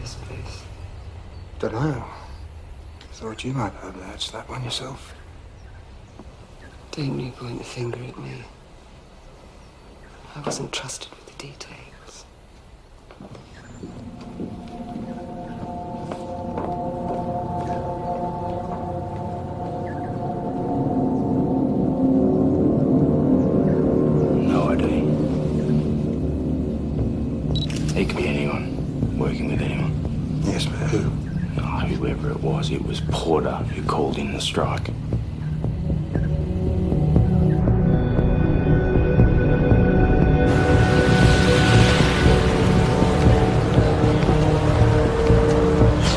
this place? Don't know. Thought you might have latched that one yourself. Don't you point the finger at me. I wasn't trusted with the details. No idea. He could be anyone. Working with anyone. Yes, but who? Oh, whoever it was Porter who called in the strike.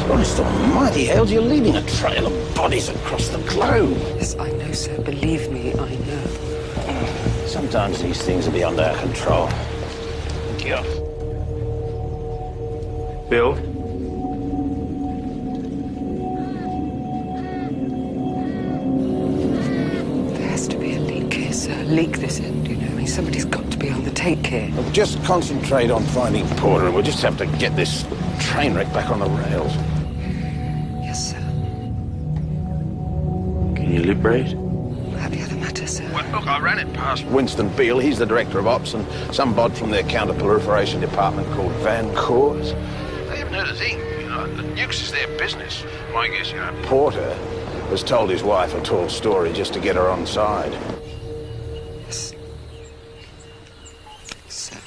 Christ almighty, Hales, you're leaving a trail of bodies across the globe. Yes, I know, sir. Believe me, I know. Sometimes these things are beyond our control. Thank you. Bill? There has to be a leak here, sir. A leak this end, you know. I mean, somebody's got to be on the take here. Look, just concentrate on finding Porter, and we'll just have to get this train wreck back on the rails. Yes, sir. Can you lip read? About the other matter, sir. Well, look, I ran it past Winston Beale. He's the director of ops, and some bod from their counter-proliferation department called Van Coors. They haven't heard a thing, you know. The nukes is their business. My guess, you know, Porter has told his wife a tall story just to get her on side. Yes. Sir.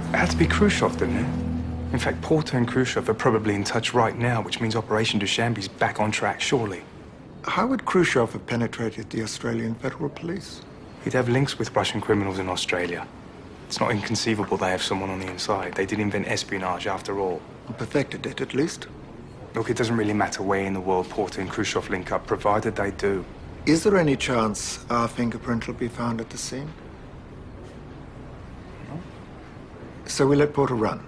It had to be Khrushchev, didn't it? In fact, Porter and Khrushchev are probably in touch right now, which means Operation Dushanbe's back on track, surely. How would Khrushchev have penetrated the Australian Federal Police? He'd have links with Russian criminals in Australia. It's not inconceivable they have someone on the inside. They did invent espionage, after all. Perfected it, at least. Look, it doesn't really matter where in the world Porter and Khrushchev link up, provided they do. Is there any chance our fingerprint will be found at the scene? No. So we let Porter run.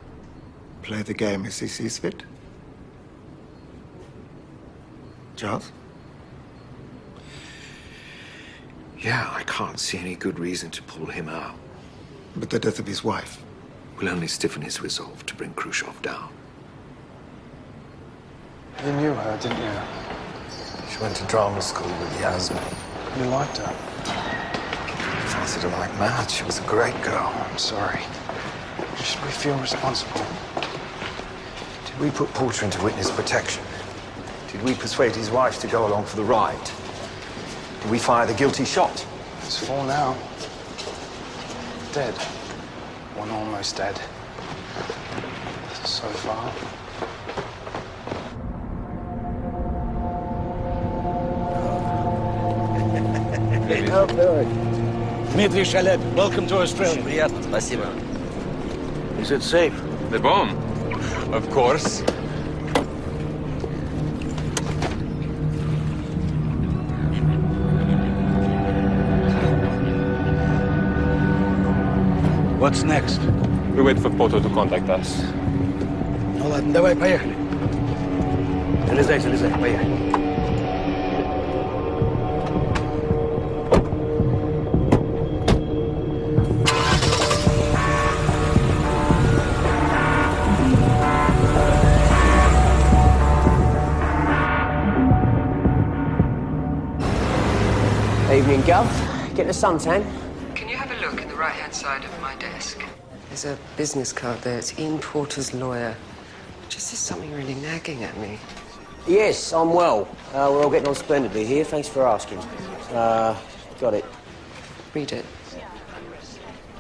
Play the game as he sees fit. Charles? Yeah, I can't see any good reason to pull him out. But the death of his wife Will only stiffen his resolve to bring Khrushchev down. You knew her, didn't you? She went to drama school with Yasmin. You liked her. I fancied her like mad. She was a great girl. I'm sorry. Should we feel responsible? Did we put Porter into witness protection? Did we persuade his wife to go along for the ride? Did we fire the guilty shot? It's 4 now. Dead. 1 almost dead. So far. Dmitry Shalep, welcome to Australia. Приятно, спасибо. Is it safe? The bomb? Of course. What's next? We wait for Porto to contact us. No, ладно, давай, поехали. Залезай, поехали. Evening, Gov. Getting a suntan? Can you have a look in the right-hand side of my desk? There's a business card there. It's Ian Porter's lawyer. Just there's something really nagging at me. Yes, I'm well. We're all getting on splendidly here. Thanks for asking. Got it. Read it.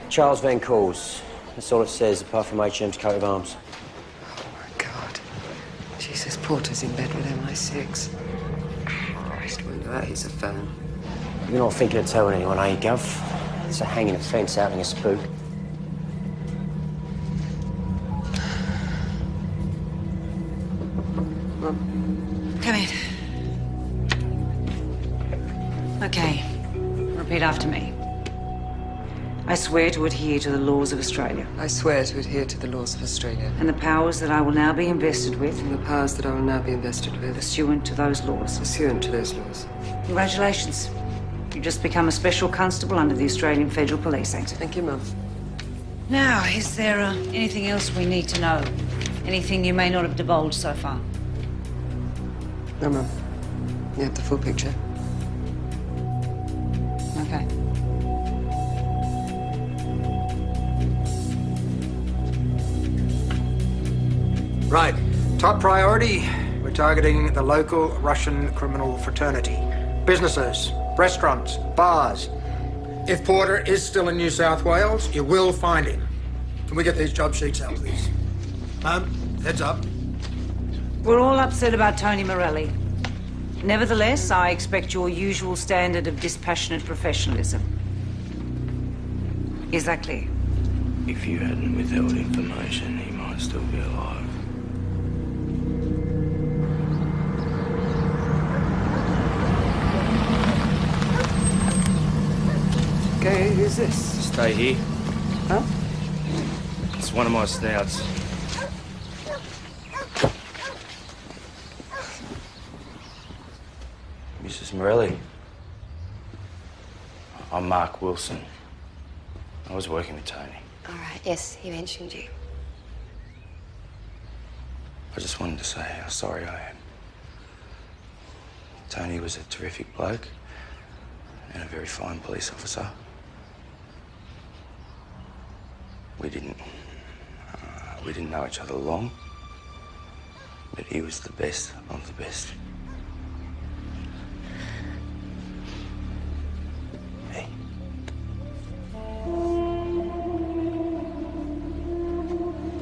Charles Van Coors. That's all it says, apart from HM's coat of arms. Oh, my God. Jesus, Porter's in bed with MI6. Christ, wonder that he's a fan. You're not thinking of telling anyone, are you, Gov? It's a hanging offence outing a spook. Come in. Okay. Repeat after me. I swear to adhere to the laws of Australia. I swear to adhere to the laws of Australia. And the powers that I will now be invested with. And the powers that I will now be invested with. Pursuant to those laws. Pursuant to those laws. Congratulations. You've just become a special constable under the Australian Federal Police Act. Thank you, Mum. Now, is there anything else we need to know? Anything you may not have divulged so far? No, Mum. You have the full picture. Okay. Right. Top priority, we're targeting the local Russian criminal fraternity. Businesses, restaurants, bars. If Porter is still in New South Wales, you will find him. Can we get these job sheets out, please? Heads up. We're all upset about Tony Morelli. Nevertheless, I expect your usual standard of dispassionate professionalism. Is that clear? If you hadn't withheld information, he might still be alive. Okay, who's this? Stay here. Huh? It's one of my snouts. Mrs. Morelli. I'm Mark Wilson. I was working with Tony. All right, yes, he mentioned you. I just wanted to say how sorry I am. Tony was a terrific bloke and a very fine police officer. We didn't know each other long, but he was the best of the best. Hey.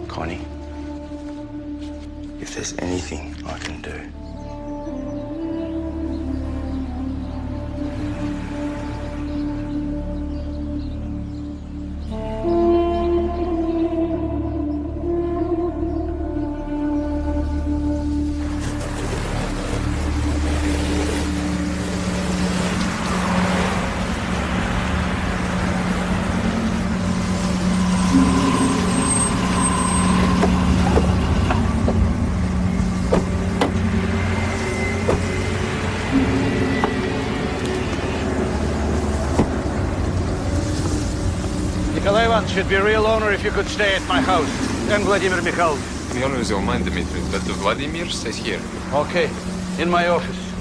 Connie, if there's anything I can do, Should be a real honor if you could stay at my house. And Vladimir Mikhailovich. The honor is all mine, Dmitri, but Vladimir stays here. Okay, in my office.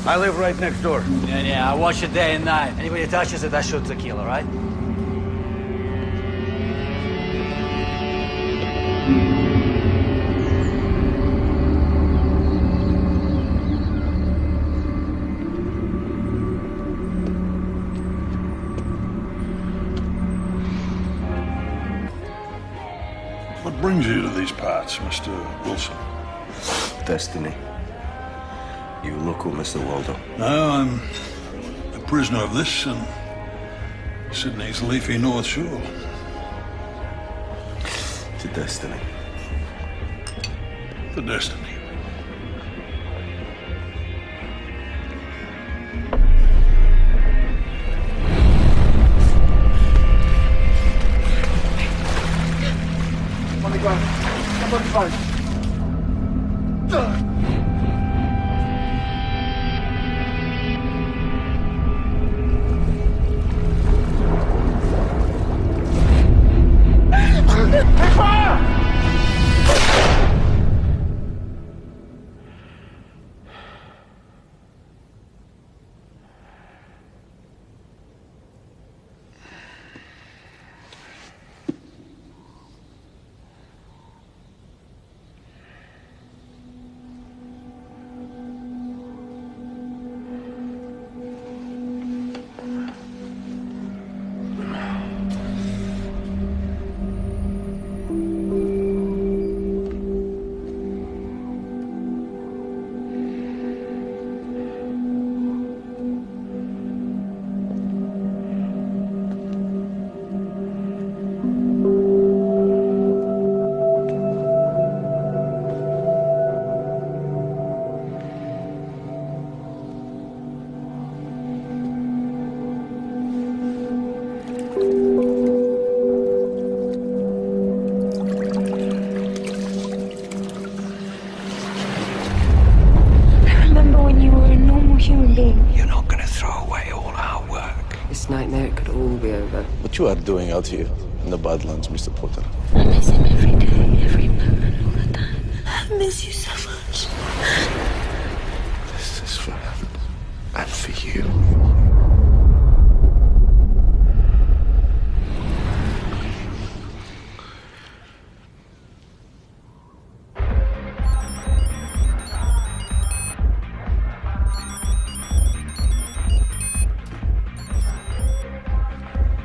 I live right next door. Yeah, I watch it day and night. Anybody touches it, I shoot the kill, all right? What brings you to these parts, Mr. Wilson? Destiny. You local, Mr. Waldo? No, I'm a prisoner of this and Sydney's leafy North Shore. To destiny. The destiny. Nightmare, it could all be over. What you are doing out here in the Badlands, Mr. Potter? I miss him every day, every moment, all the time. I miss you so much. This is for him and for you.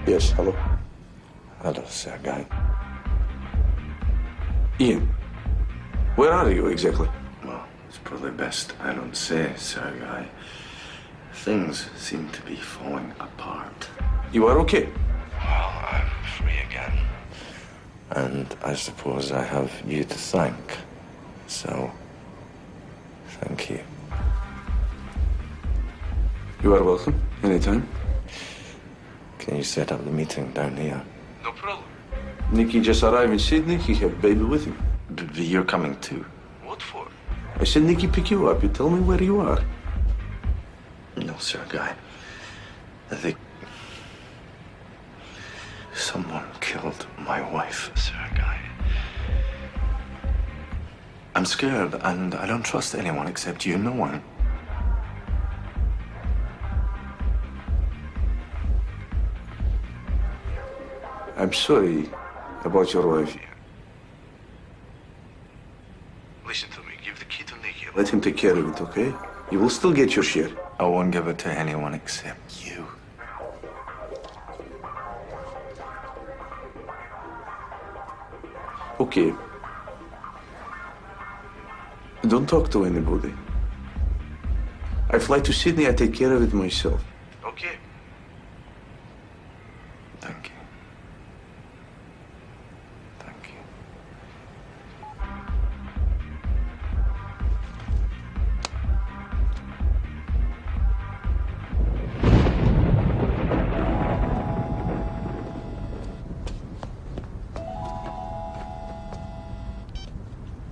Yes, hello? Hello, Sergei. Ian, where are you exactly? Well, it's probably best I don't say, Sergei. Things seem to be falling apart. You are okay? Well, I'm free again. And I suppose I have you to thank. So, thank you. You are welcome, anytime. Can you set up the meeting down here? No problem. Nicky just arrived in Sydney. He had baby with him. But you're coming too. What for? I said Nicky pick you up. You tell me where you are. No, Sergei. I think someone killed my wife, Sergei. I'm scared, and I don't trust anyone except you. No one. I'm sorry about your wife. Listen to me. Give the key to Nicky. Let him take care of it, okay? You will still get your share. I won't give it to anyone except you. Okay. Don't talk to anybody. I fly to Sydney. I take care of it myself. Okay. Thank you. Thank you.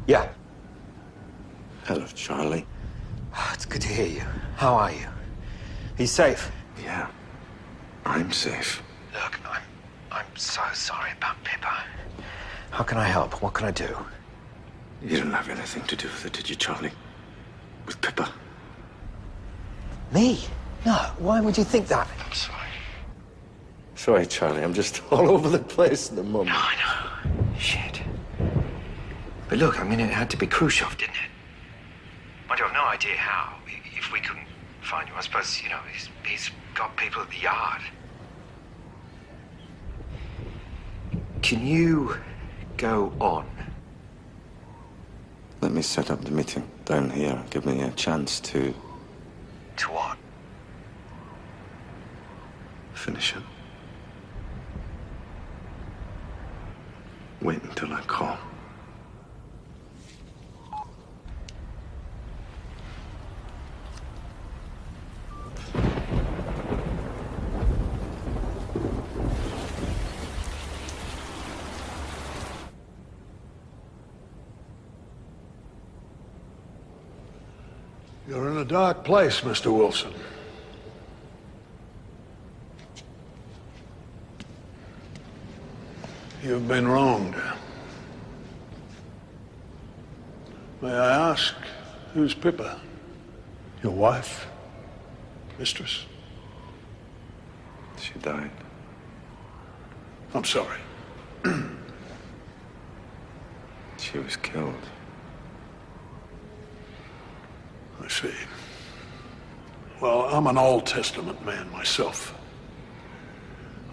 Yeah. Hello, Charlie. It's good to hear you. How are you? He's safe? Yeah, I'm safe. Look, I'm so sorry about Pippa. How can I help? What can I do? You didn't have anything to do with it, did you, Charlie? With Pippa? Me? No, why would you think that? I'm sorry. Sorry, Charlie, I'm just all over the place at the moment. No, I know. Shit. But look, I mean, it had to be Khrushchev, didn't it? I have no idea how. If we couldn't find you, I suppose, you know, he's got people at the yard. Can you go on? Let me set up the meeting down here. Give me a chance to... To what? Finish it. Wait until I call. You're in a dark place, Mr. Wilson. You've been wronged. May I ask, who's Pippa? Your wife? Mistress? She died. I'm sorry. She was killed. I see. Well, I'm an Old Testament man myself.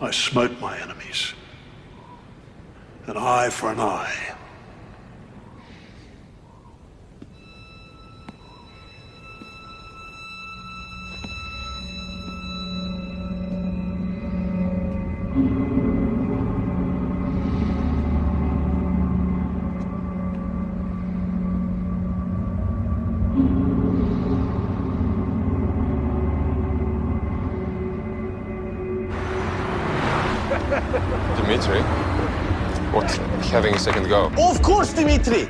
I smote my enemies. An eye for an eye. Dimitri? What? Having a second go? Of course, Dimitri!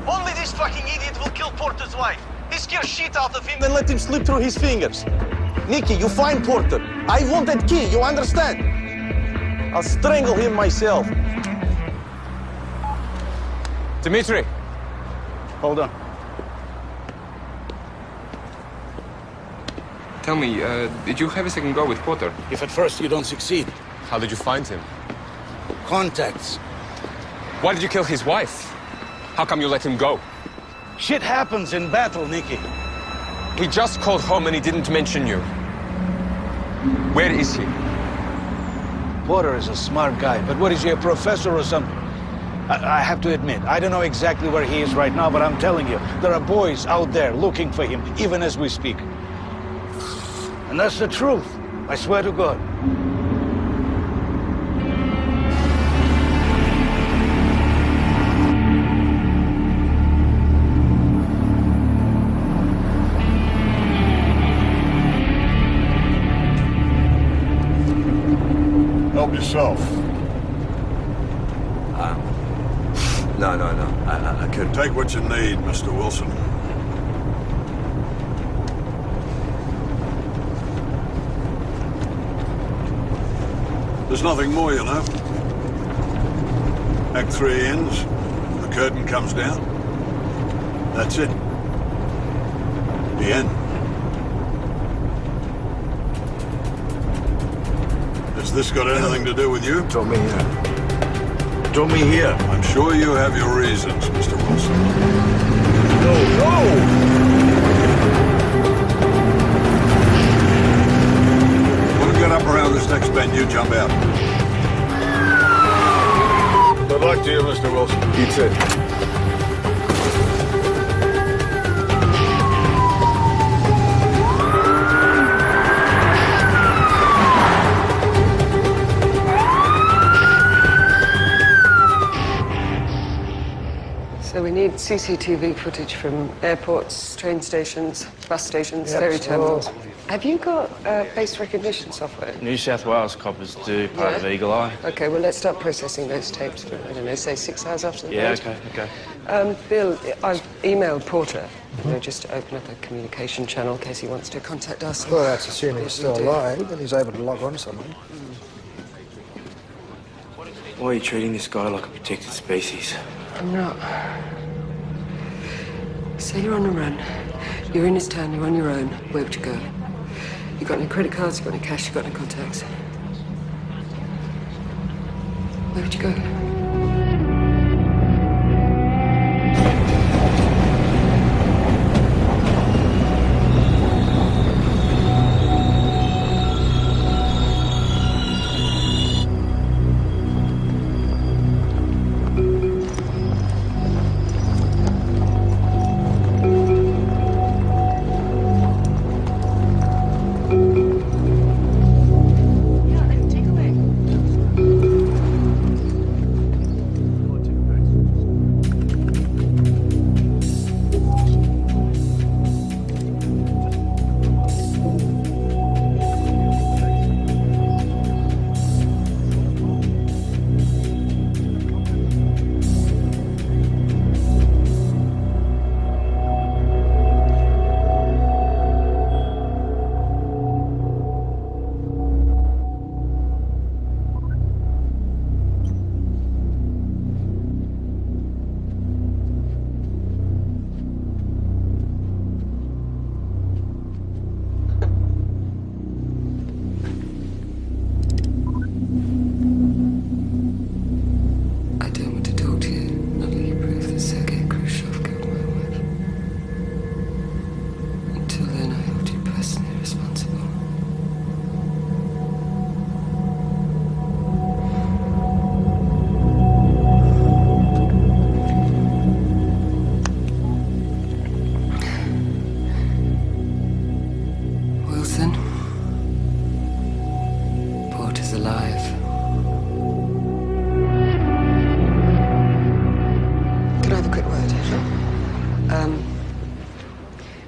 Only this fucking idiot will kill Porter's wife. He scares shit out of him and let him slip through his fingers. Nicky, you find Porter. I want that key, you understand? I'll strangle him myself. Dimitri! Hold on. Tell me, did you have a second go with Porter? If at first you don't succeed. How did you find him? Contacts. Why did you kill his wife? How come you let him go? Shit happens in battle, Nicky. He just called home and he didn't mention you. Where is he? Porter is a smart guy, but what is he, a professor or something? I have to admit, I don't know exactly where he is right now, but I'm telling you, there are boys out there looking for him, even as we speak. And that's the truth, I swear to God. Help yourself. No. I couldn't. Take what you need, Mr. Wilson. There's nothing more, you know. Act 3 ends, the curtain comes down. That's it. The end. Has this got anything to do with you? Draw me here. Draw me here. I'm sure you have your reasons, Mr. Wilson. No! Want to get up around this next bend, you jump out. Good luck to you, Mr. Wilson. You too. So we need CCTV footage from airports, train stations, bus stations, ferry terminals. Have you got face recognition software? New South Wales coppers do, part of Eagle Eye. Okay, well, let's start processing those tapes for, I don't know, say 6 hours after the Yeah, vote. okay. Bill, I've emailed Porter, you know, just to open up a communication channel in case he wants to contact us. Well, that's assuming he's still alive and he's able to log on somehow. Why are you treating this guy like a protected species? I'm not. Say you're on the run. You're in this town, you're on your own. Where would you go? You got any credit cards, you got any cash, you got any contacts? Where would you go?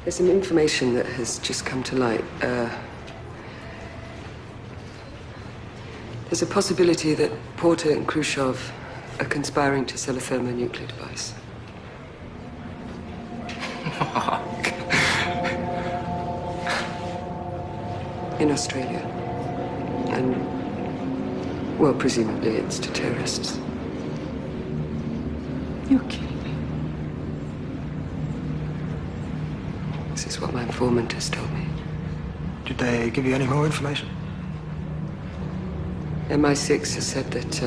There's some information that has just come to light. There's a possibility that Porter and Khrushchev are conspiring to sell a thermonuclear device. In Australia. And, well, presumably it's to terrorists. You're kidding me. This is what my informant has told me. Did they give you any more information? MI6 has said that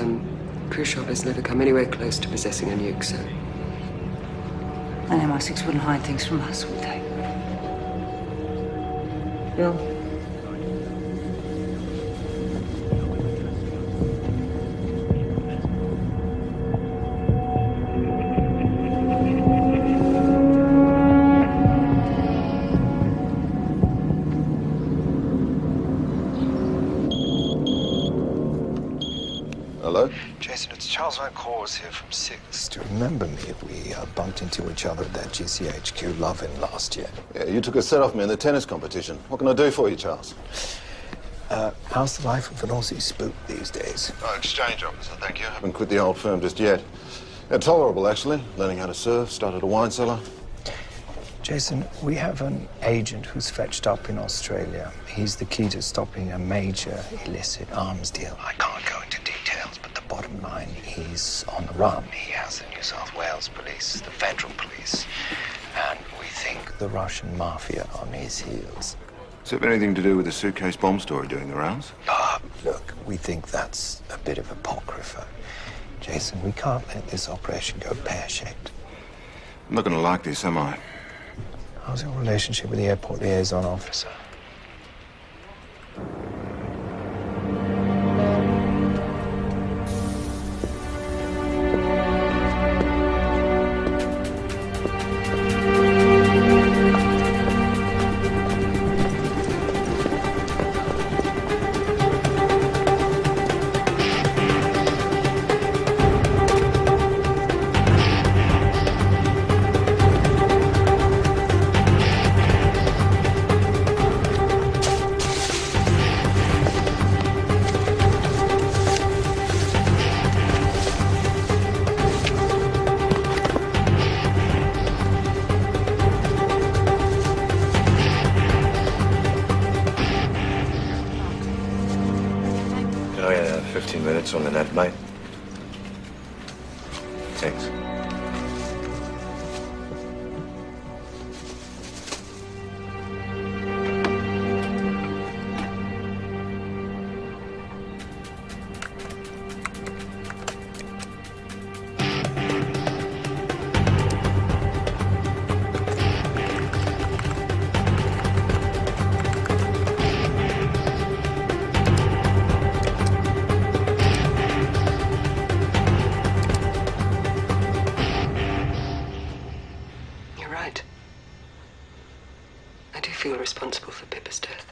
Khrushchev has never come anywhere close to possessing a nuke, so... And MI6 wouldn't hide things from us, would they? Bill? Hello? Jason, it's Charles Van Coors here from Six. Do you remember me? We bumped into each other at that GCHQ Love-In last year. Yeah, you took a set off me in the tennis competition. What can I do for you, Charles? How's the life of an Aussie spook these days? Oh, exchange officer, thank you. Haven't quit the old firm just yet. Yeah, tolerable, actually. Learning how to surf, started a wine cellar. Jason, we have an agent who's fetched up in Australia. He's the key to stopping a major illicit arms deal. I can't go into details, but the bottom line, he's on the run. He has the New South Wales police, the federal police, and we think the Russian mafia on his heels. Does it have anything to do with the suitcase bomb story doing the rounds? Look, we think that's a bit of apocrypha. Jason, we can't let this operation go pear-shaped. I'm not going to like this, am I? How's your relationship with the airport liaison officer? Oh, yeah, 15 minutes on the net, mate. Thanks. You're right. I do feel responsible for Pippa's death.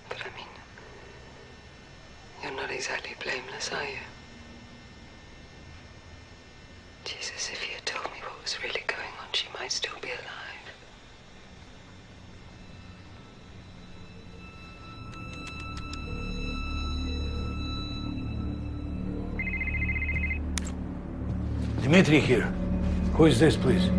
But I mean, you're not exactly blameless, are you? Jesus, if you had told me what was really going on, she might still be alive. Dmitri here. Who is this, please?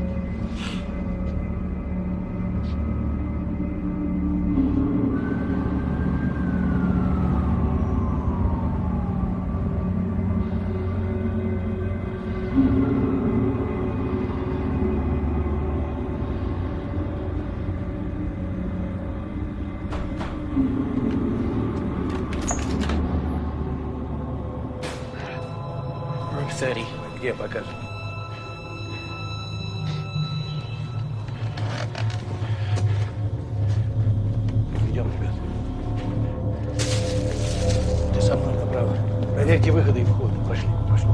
Room 30. Где покажешь? Идем, ребят. Ты со мной направо. Проверьте выходы и входы. Пошли, пошли.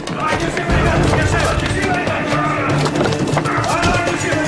Давай, держи, ребята, держи! Держи!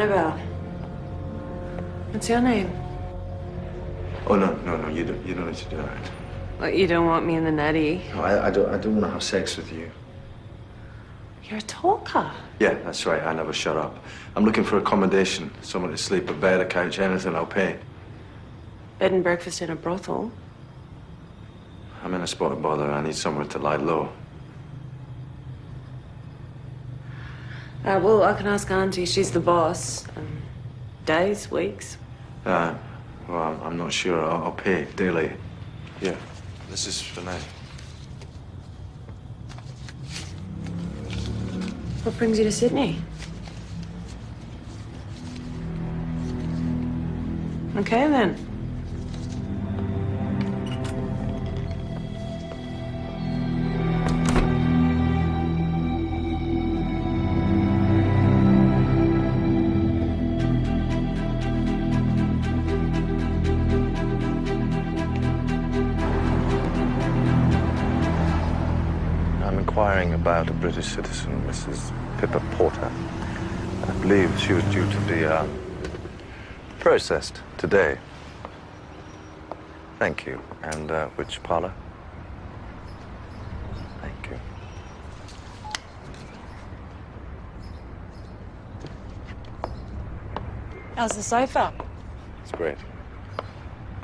Annabelle. What's your name? Oh, no, you don't need to do that. Well, you don't want me in the netty. No, I don't want to have sex with you. You're a talker. Yeah, that's right, I never shut up. I'm looking for accommodation, someone to sleep, a bed, a couch, anything, I'll pay. Bed and breakfast in a brothel. I'm in a spot of bother, I need somewhere to lie low. Well, I can ask Auntie, she's the boss. Days, weeks? Well, I'm not sure, I'll pay daily. Yeah, this is for now. What brings you to Sydney? Okay, then. I'm inquiring about a British citizen, Mrs. Pippa Porter. I believe she was due to be processed today. Thank you. And which parlor? Thank you. How's the sofa? It's great.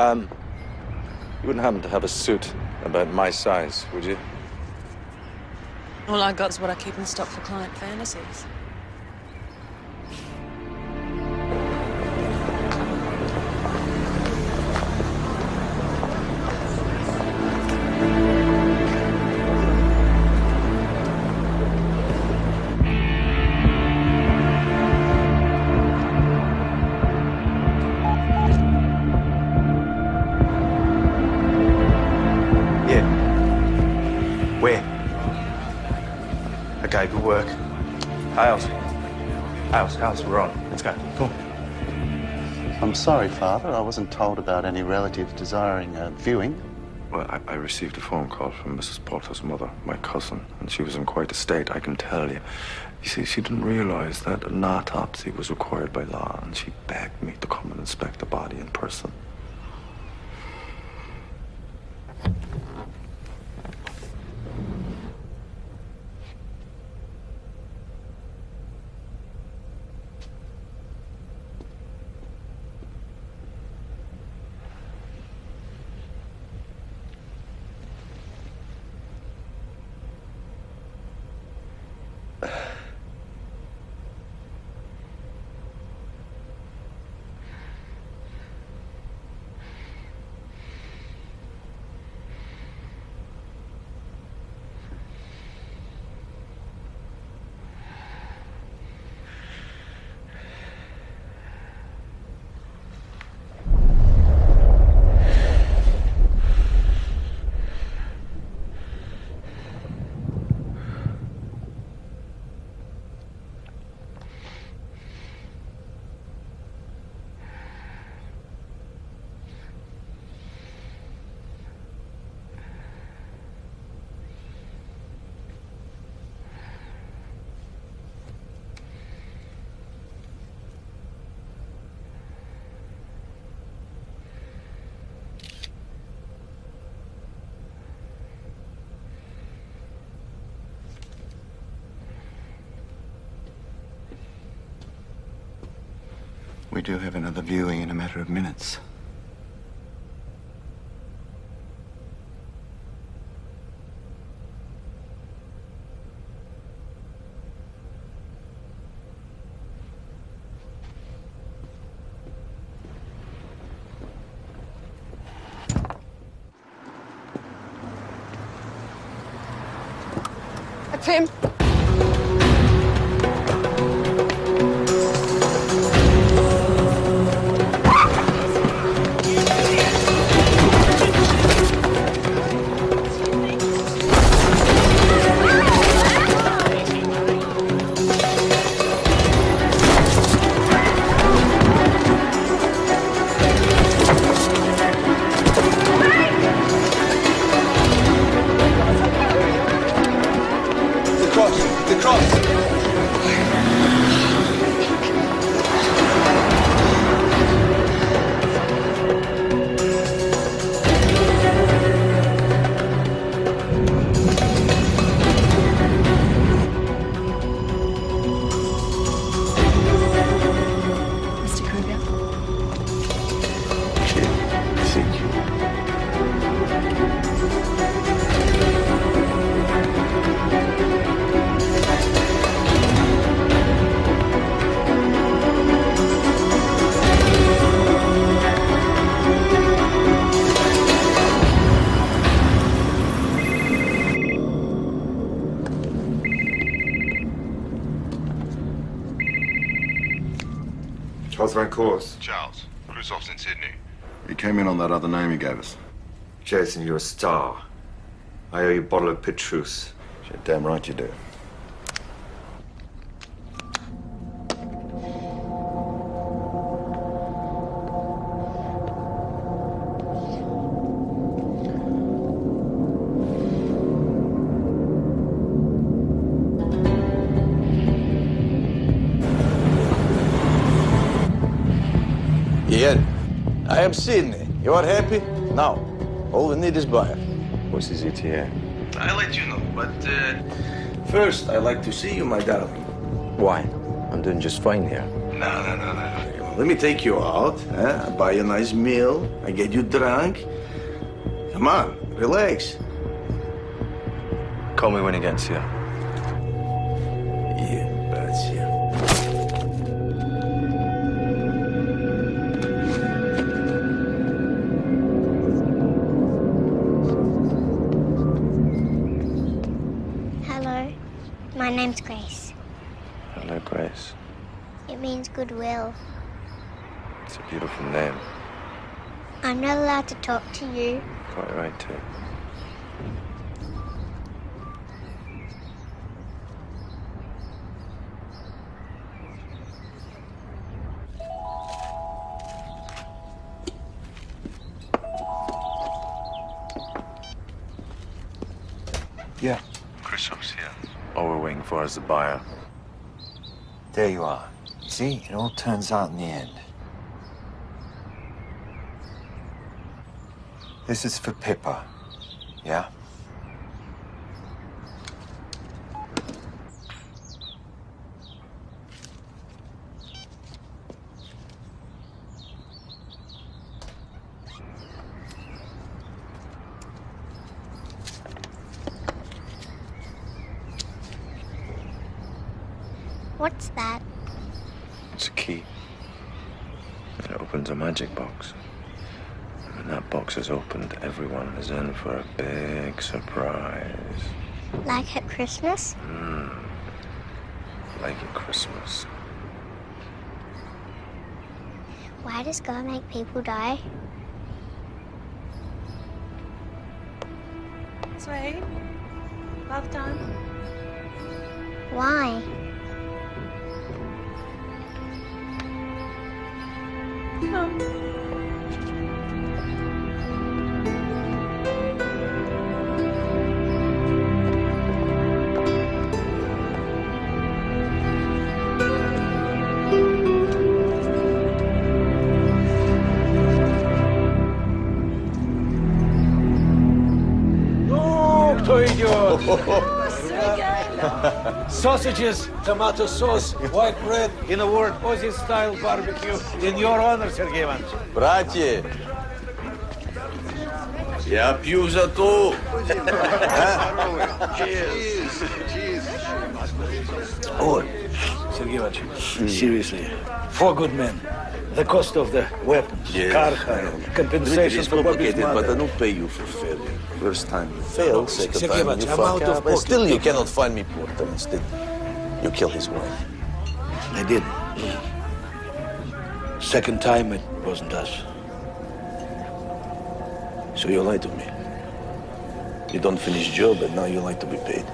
You wouldn't happen to have a suit about my size, would you? All I got is what I keep in stock for client fantasies. Yeah. Where? Okay, good work. Hales, we're on. Let's go. Come on. I'm sorry, Father. I wasn't told about any relatives desiring a viewing. Well, I received a phone call from Mrs. Porter's mother, my cousin, and she was in quite a state, I can tell you. You see, she didn't realize that an autopsy was required by law, and she begged me to come and inspect the body in person. We do have another viewing in a matter of minutes. That's him. Cross. What's my course? Charles. Khrushchev's in Sydney. He came in on that other name he gave us. Jason, you're a star. I owe you a bottle of Petrus. You're damn right you do. Yeah, I am Sydney. You are happy? Now, all we need is buyer. What's his ETA? I'll let you know, but First, I'd like to see you, my darling. Why? I'm doing just fine here. no. Let me take you out. I buy you a nice meal. I get you drunk. Come on, relax. Call me when he gets here. Yeah, that's you. Hello, my name's Grace. Hello, Grace. It means goodwill. It's a beautiful name. I'm not allowed to talk to you. Quite right, too. Yeah. Khrushchev's here. All we're waiting for is the buyer. There you are. See, it all turns out in the end. This is for Pippa. Yeah? What's that? It's a key. It opens a magic box. And when that box is opened, everyone is in for a big surprise. Like at Christmas? Like at Christmas. Why does God make people die? Sweet. Love time. Why? No, to idiot! Sausages, tomato sauce, white bread, in a word, Aussie-style barbecue. In your honor, Sergey Ivanovich. Братья, я пью за ту. Oh, Sergey Ivanovich, seriously, 4 good men. The cost of the weapons, car hire, compensation for Bobby's But I mother. don't pay you for failure. First time you Fail, second Sergey time you Ivanovich, I'm fuck out of up, and pocket. still you cannot find me Porter. Instead, you kill his wife. I did. Second time, it wasn't us. So you lied to me. You don't finish job, and now you like to be paid.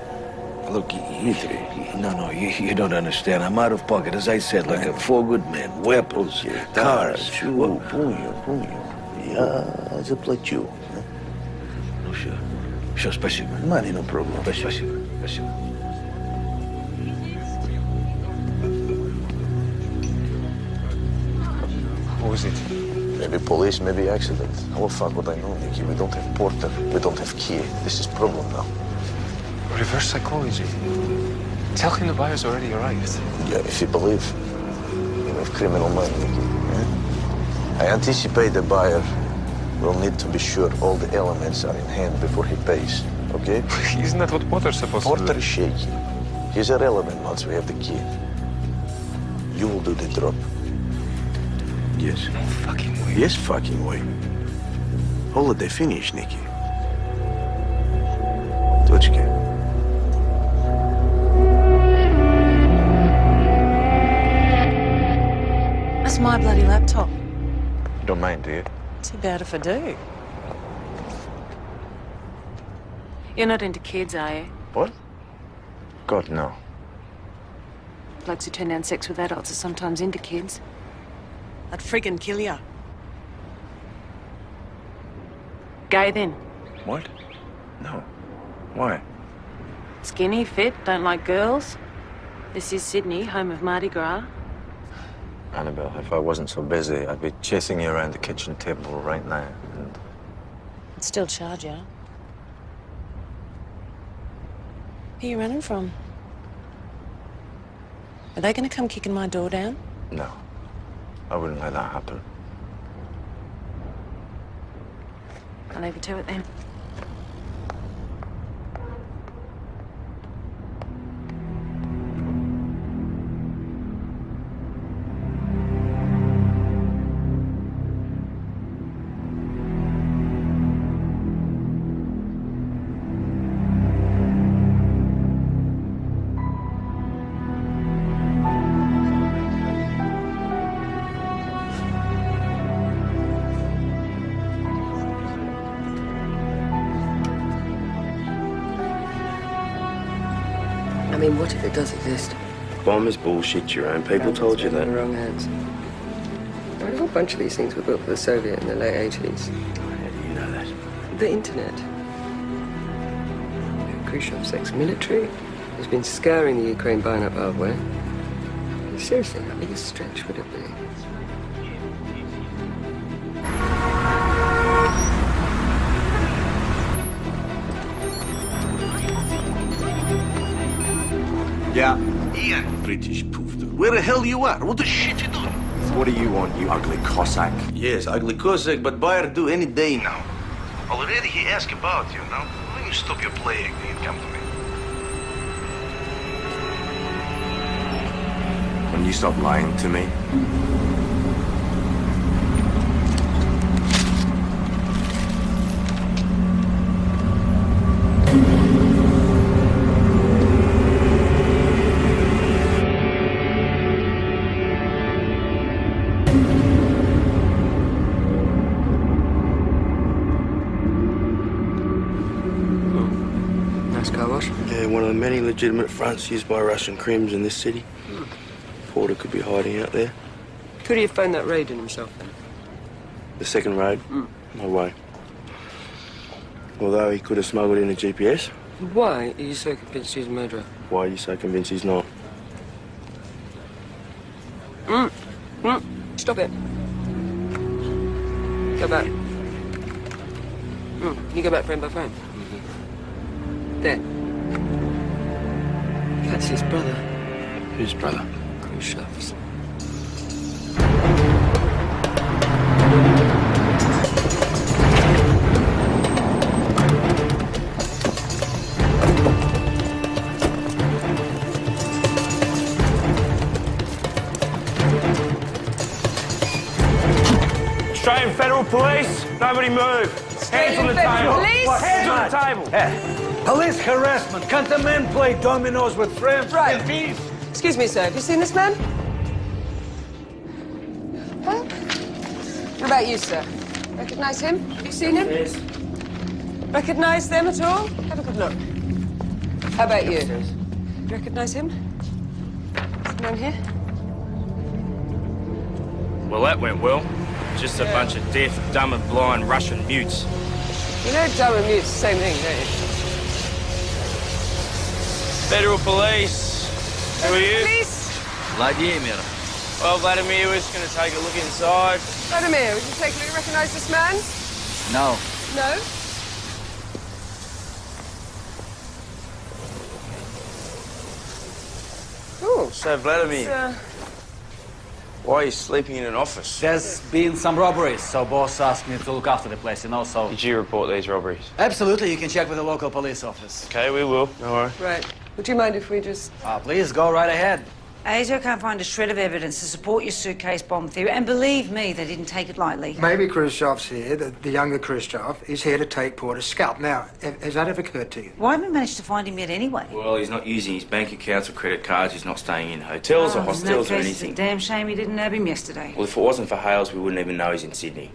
Look, no, you don't understand. I'm out of pocket, as I said, like a 4 good men, weapons, cars. Помню. Я заплачу. Ну, все, спасибо. Money, no problem. Спасибо. What was it? Maybe police, maybe accident. Oh, fuck what I know, Nicky. We don't have Porter. We don't have key. This is problem now. Reverse psychology. Tell him the buyer's already arrived. Yeah, if you believe. You have criminal mind, Nicky. Yeah? I anticipate the buyer will need to be sure all the elements are in hand before he pays. Okay? Isn't that what Potter's supposed to do? Porter is shaky. He's irrelevant once we have the key. You will do the drop. Yes. No fucking way. Yes, fucking way. Holiday finish, Nicky. Точки. That's my bloody laptop. You don't mind, do you? Too bad if I do. You're not into kids, are you? What? God, no. Blokes who turn down sex with adults are sometimes into kids. I'd friggin' kill ya. Gay, then? What? No. Why? Skinny, fit, don't like girls. This is Sydney, home of Mardi Gras. Annabelle, if I wasn't so busy, I'd be chasing you around the kitchen table right now. And I'd still charge ya. Who are you running from? Are they gonna come kicking my door down? no, I wouldn't let that happen. I'll leave you to it then. I mean, what if it does exist? Bomb is bullshit, Jerome. People told you that. In the wrong hands. What if a bunch of these things were built for the Soviet in the late 80s? How do you know that? The internet. Khrushchev's ex-military has been scouring the Ukraine buying up hardware. Seriously, how big a stretch would it be? Yeah. Ian. British poofter. Where the hell you are? What the shit you doing? What do you want, you ugly Cossack? Yes, ugly Cossack, but buyer do any day now. Already he asked about you, now. When you stop your playing and come to me? When you stop lying to me? Yeah, one of the many legitimate fronts used by Russian crims in this city. Porter could be hiding out there. Could he have phoned that raid in himself, then? The second raid? No way. Although he could have smuggled in a GPS. Why are you so convinced he's a murderer? Why are you so convinced he's not? Stop it. Go back. You go back frame by frame. There. That's his brother. Whose brother? Khrushchev's. Australian Federal Police, nobody move. Hands on the table. Hands on the table. Police harassment. Can't a man play dominoes with friends? Right. In peace? Excuse me, sir. Have you seen this man? Huh? What about you, sir? Recognize him? Have you seen him? Yes. Recognize them at all? Have a good look. How about you? Recognize him? Is the man here? Well, that went well. Just a bunch of deaf, dumb and blind Russian mutes. You know dumb and mute's the same thing, don't you? Federal Police. Who are you? Police? Vladimir. Well, Vladimir, we're just going to take a look inside. Vladimir, would you take a look? Recognize this man? No. No? Oh. So, Vladimir, why are you sleeping in an office? There's been some robberies, so boss asked me to look after the place, you know, so... Did you report these robberies? Absolutely, you can check with the local police office. Okay, we will. No worry. Right. Would you mind if we just... Please, go right ahead. ASIO can't find a shred of evidence to support your suitcase bomb theory, and believe me, they didn't take it lightly. Maybe Khrushchev's here, the younger Khrushchev, is here to take Porter's scalp. Now, has that ever occurred to you? Why haven't we managed to find him yet anyway? Well, he's not using his bank accounts or credit cards. He's not staying in hotels or hostels or anything. It's a damn shame you didn't nab him yesterday. Well, if it wasn't for Hales, we wouldn't even know he's in Sydney.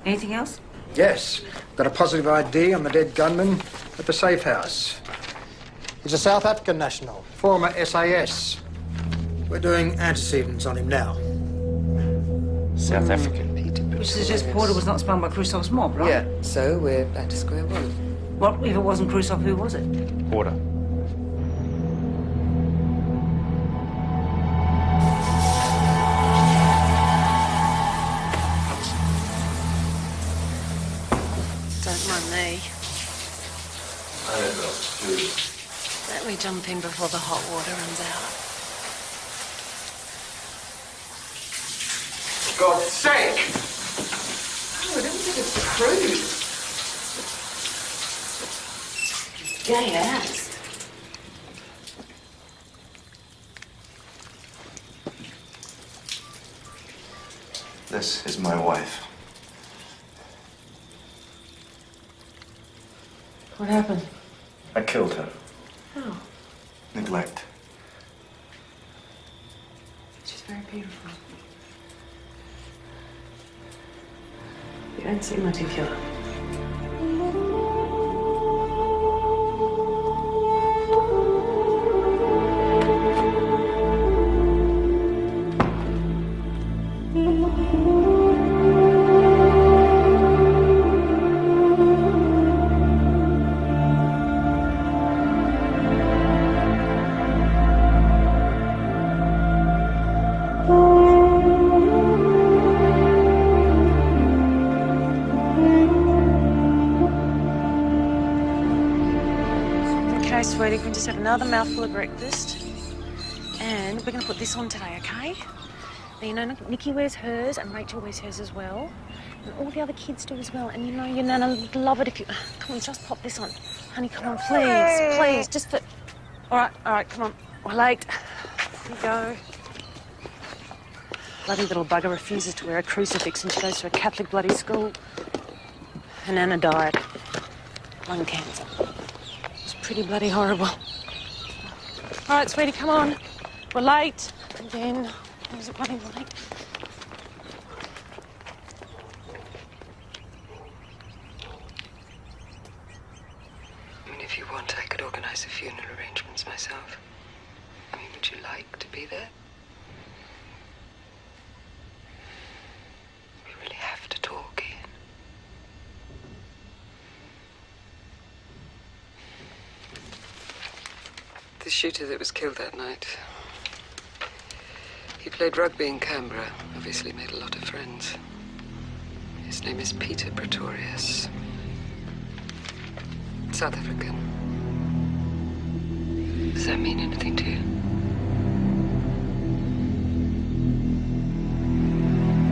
Anything else? Yes. Got a positive ID on the dead gunman at the safe house. He's a South African national, former SAS. We're doing antecedents on him now. South African. Which suggests Porter was not spun by Khrushchev's mob, right? Yeah, so we're back to square one. What if it wasn't Khrushchev, who was it? Porter. Don't mind me. I don't know. Let me jump in before the hot water runs out. For God's sake! Oh, I don't think it's the cruise. Gay ass. This is my wife. What happened? I killed her. Oh, Neglect. she's very beautiful. You don't seem like a killer. Okay, sweetie, we can just have another mouthful of breakfast. And we're going to put this on today, okay? Now, you know, Nikki wears hers and Rachel wears hers as well. And all the other kids do as well. And you know your Nana would love it if you... Come on, just pop this on. Honey, come on, please. Please, just for... All right, come on. We're late. Here you go. Bloody little bugger refuses to wear a crucifix and she goes to a Catholic bloody school. And Nana died. Lung cancer. It's pretty bloody horrible. All right, sweetie, come on. We're late. Again. There's a bloody late. I mean, if you want, I could organise the funeral arrangements myself. I mean, would you like to be there? We really have to talk, Ian. The shooter that was killed that night. He played rugby in Canberra, obviously made a lot of friends. His name is Peter Pretorius. South African. Does that mean anything to you?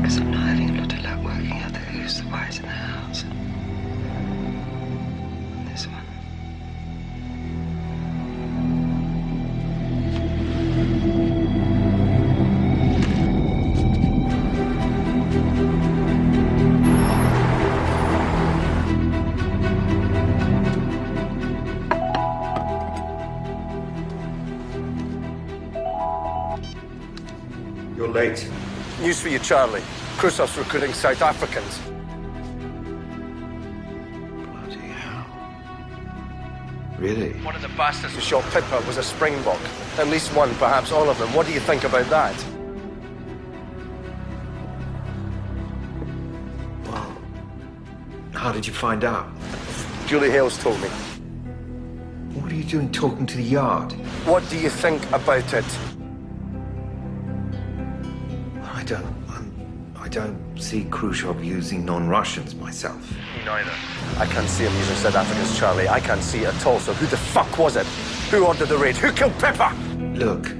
Because I'm not having a lot of luck working out the who's, the whys, and the hows. And this one. You're late. News for you, Charlie. Khrushchev's recruiting South Africans. Bloody hell. Really? One of the bastards who shot Pippa was a Springbok. At least one, perhaps all of them. What do you think about that? Well, how did you find out? Julie Hales told me. What are you doing talking to the yard? What do you think about it? I don't see Khrushchev using non-Russians myself. Me neither. I can't see him using South Africans, Charlie. I can't see it at all. So who the fuck was it? Who ordered the raid? Who killed Pippa? Look,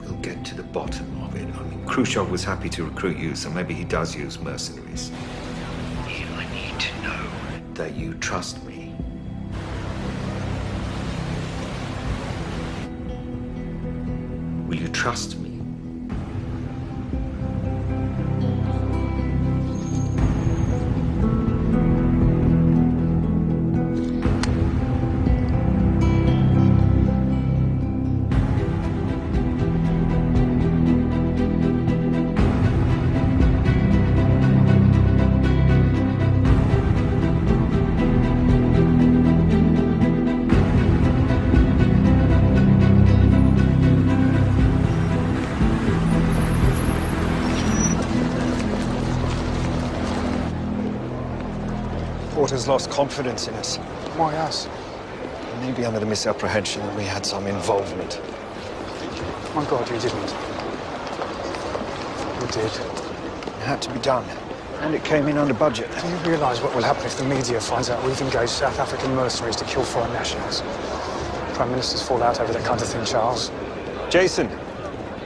we'll get to the bottom of it. I mean, Khrushchev was happy to recruit you, so maybe he does use mercenaries. I need to know that you trust me. Will you trust me? Porter's lost confidence in us. Why us? Maybe under the misapprehension that we had some involvement. My God, you didn't. You did. It had to be done. And it came in under budget. Do you realise what will happen if the media finds out we've engaged South African mercenaries to kill foreign nationals? Prime Ministers fall out over that kind of thing, Charles. Jason,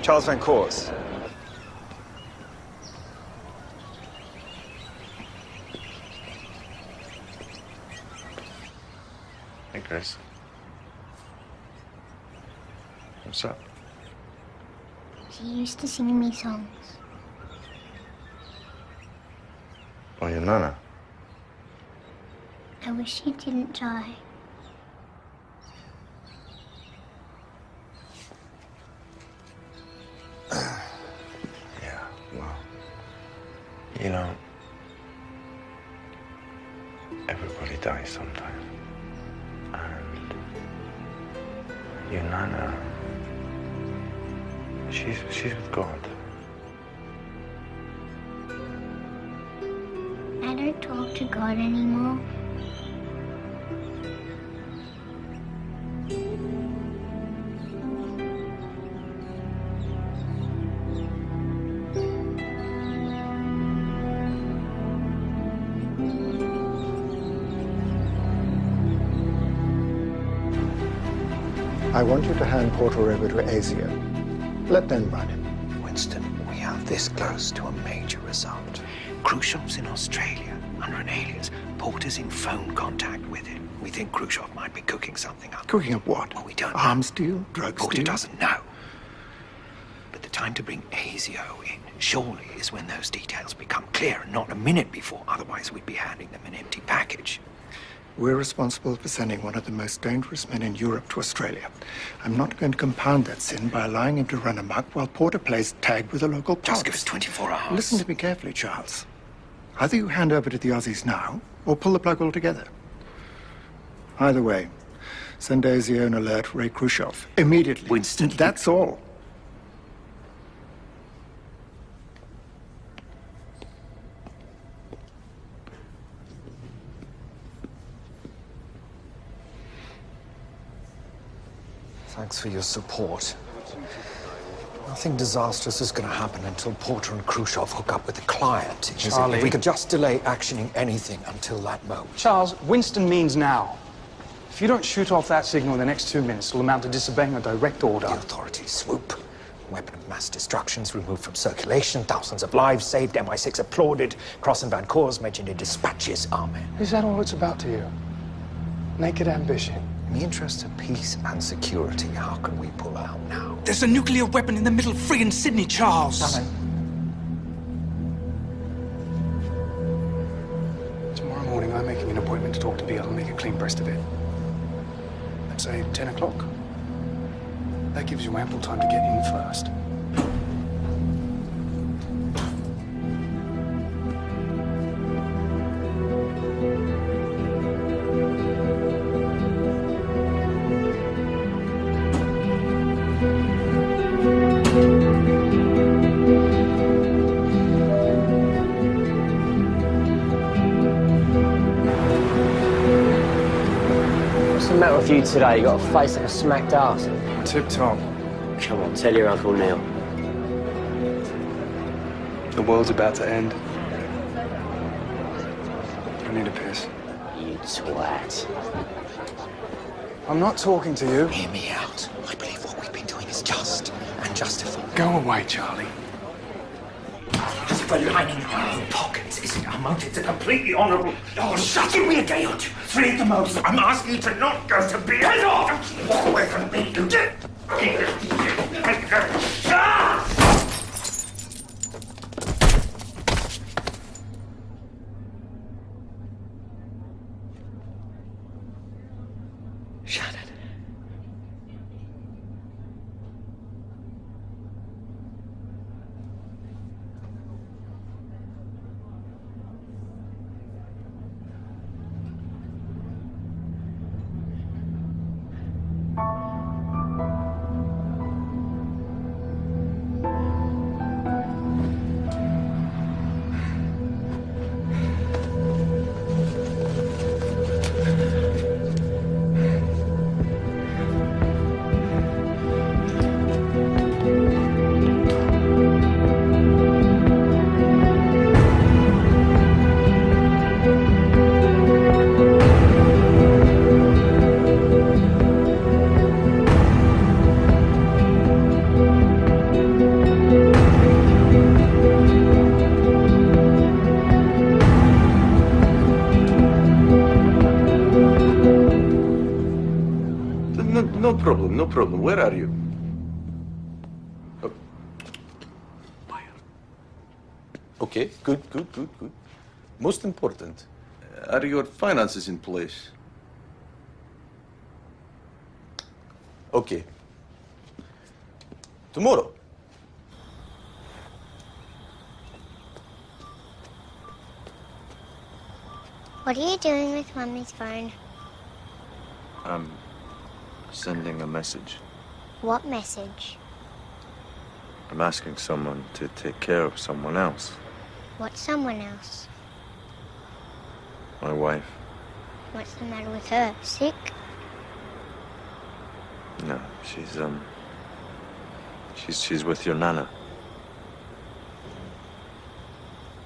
Charles Van Coors. Hey, Chris. What's up? She used to sing me songs. Oh, your nana? I wish she didn't die. Yeah, well, you know, everybody dies sometime. And your nana, she's with God. I don't talk to God anymore. I want you to hand Porter over to ASIO. Let them run him. Winston, we are this close to a major result. Khrushchev's in Australia under an alias. Porter's in phone contact with him. We think Khrushchev might be cooking something up. Cooking up what? Well, we don't know. Arms deal? Drugs Porter deal? doesn't know. But the time to bring ASIO in, surely, is when those details become clear, and not a minute before. Otherwise, we'd be handing them an empty package. We're responsible for sending one of the most dangerous men in Europe to Australia. I'm not going to compound that sin by allowing him to run amok while Porter plays tag with the local pops. Just give us 24 hours. Listen to me carefully, Charles. Either you hand over to the Aussies now, or pull the plug altogether. Either way, send ASIO an alert Ray Khrushchev. Immediately. Winston. That's all. Thanks for your support. Nothing disastrous is going to happen until Porter and Khrushchev hook up with the client. Charlie. If we could just delay actioning anything until that moment. Charles, Winston means now. If you don't shoot off that signal in the next 2 minutes, it'll amount to disobeying a direct order. The authorities swoop. Weapon of mass destruction's removed from circulation. Thousands of lives saved. MI6 applauded. Cross and Van Coors mentioned in dispatches. Amen. Is that all it's about to you? Naked ambition? In the interest of peace and security, how can we pull out now? There's a nuclear weapon in the middle of friggin' Sydney, Charles. Tomorrow morning, I'm making an appointment to talk to Beale and make a clean breast of it. Let's say 10 o'clock. That gives you ample time to get in first. What's the matter with you today? You got a face like a smacked ass. Tip-top. Come on, tell your Uncle Neil. The world's about to end. I need a piss. You twat. I'm not talking to you. Hear me out. I believe what we've been doing is just and justified. Go away, Charlie. As if we're lining our own pockets, isn't our motives are completely honourable. Oh, shut it! We again on you. Three at the most. I'm asking you to not go to bed. Head off! Walk away from me, you did. Shannon. No problem. Where are you? Oh. Okay, good. Most important, are your finances in place? Okay. Tomorrow. What are you doing with Mummy's phone? I'm sending a message. What message? I'm asking someone to take care of someone else. What's someone else? My wife. What's the matter with her? Sick? No, she's with your nana.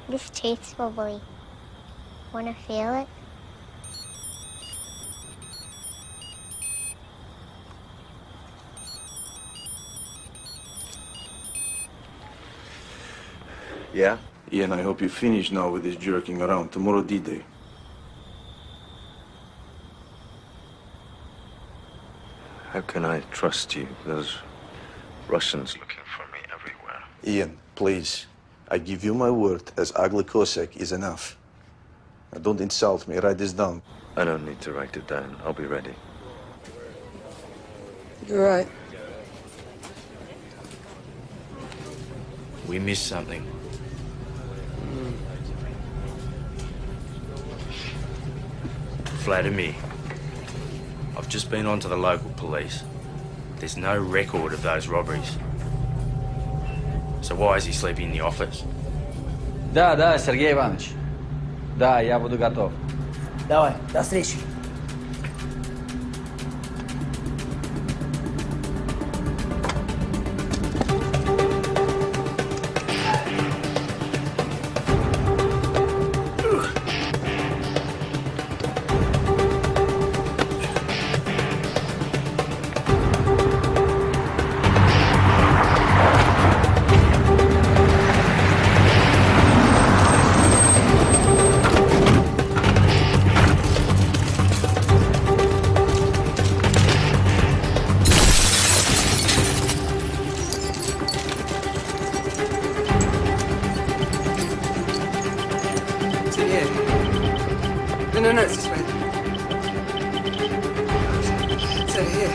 This teeth's wobbly. Wanna feel it? Yeah? Ian, I hope you finish now with this jerking around. Tomorrow D-Day. How can I trust you? There's Russians looking for me everywhere. Ian, please. I give you my word, as ugly Cossack is enough. Now, don't insult me. Write this down. I don't need to write it down. I'll be ready. You're right. We missed something. Vladimir, I've just been on to the local police. There's no record of those robberies. So why is he sleeping in the office? Да, Сергей Иванович. Да, я буду готов. Давай, до встречи. No, it's this way. It's over here.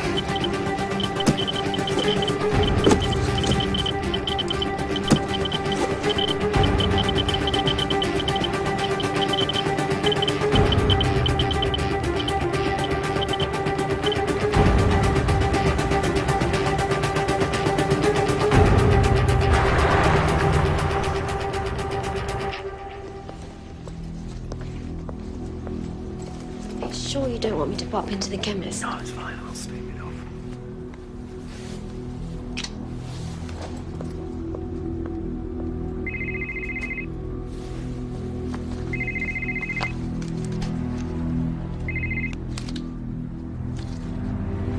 Sure you don't want me to pop into the chemist? No, it's fine. I'll steam it off.